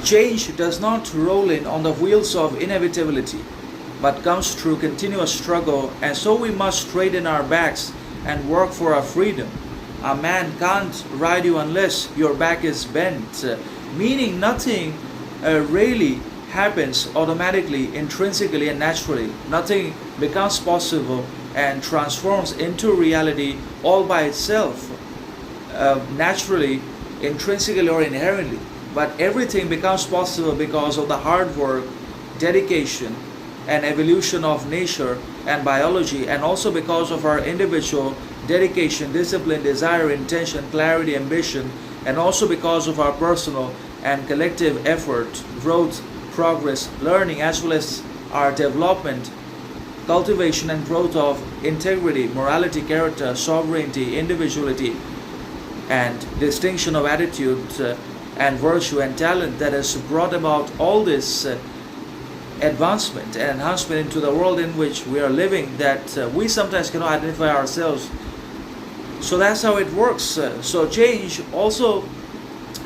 Change does not roll in on the wheels of inevitability, but comes through continuous struggle, and so we must straighten our backs and work for our freedom. A man can't ride you unless your back is bent, meaning nothing really happens automatically, intrinsically, and naturally. Nothing becomes possible and transforms into reality all by itself, naturally, intrinsically, or inherently. But everything becomes possible because of the hard work, dedication, and evolution of nature and biology, and also because of our individual dedication, discipline, desire, intention, clarity, ambition, and also because of our personal and collective effort, growth, progress, learning, as well as our development, cultivation, and growth of integrity, morality, character, sovereignty, individuality, and distinction of attitude and virtue and talent that has brought about all this advancement and enhancement into the world in which we are living, that we sometimes cannot identify ourselves. So that's how it works. So change also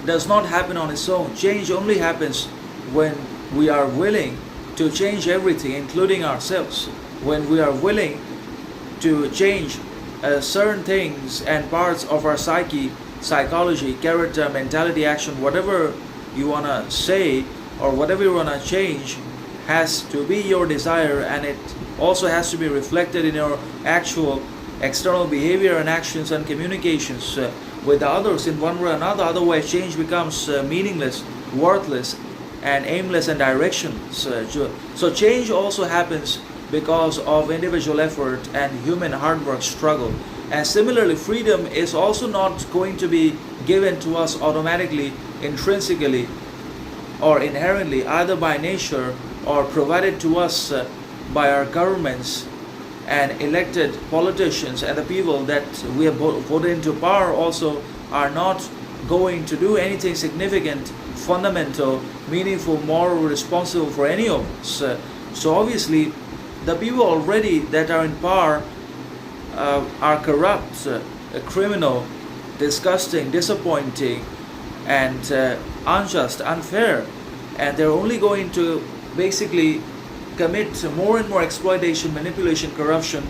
does not happen on its own. Change only happens when we are willing to change everything, including ourselves. When we are willing to change certain things and parts of our psyche, psychology, character, mentality, action, whatever you want to say or whatever you want to change, has to be your desire, and it also has to be reflected in your actual external behavior and actions and communications with others in one way or another. Otherwise, change becomes meaningless, worthless, and aimless and directionless. So change also happens because of individual effort and human hard work struggle. And similarly, freedom is also not going to be given to us automatically, intrinsically, or inherently, either by nature or provided to us by our governments and elected politicians, and the people that we have voted into power also are not going to do anything significant, fundamental, meaningful, moral, responsible for any of us. So obviously, the people already that are in power are corrupt, criminal, disgusting, disappointing, and unjust, unfair, and they're only going to basically commit more and more exploitation, manipulation, corruption,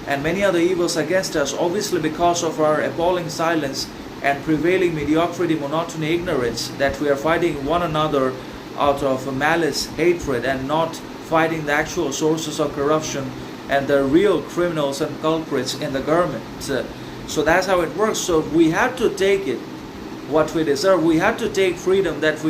and many other evils against us, obviously because of our appalling silence and prevailing mediocrity, monotony, ignorance, that we are fighting one another out of malice, hatred, and not fighting the actual sources of corruption and the real criminals and culprits in the government. So that's how it works. So we have to take it, what we deserve. We have to take freedom that we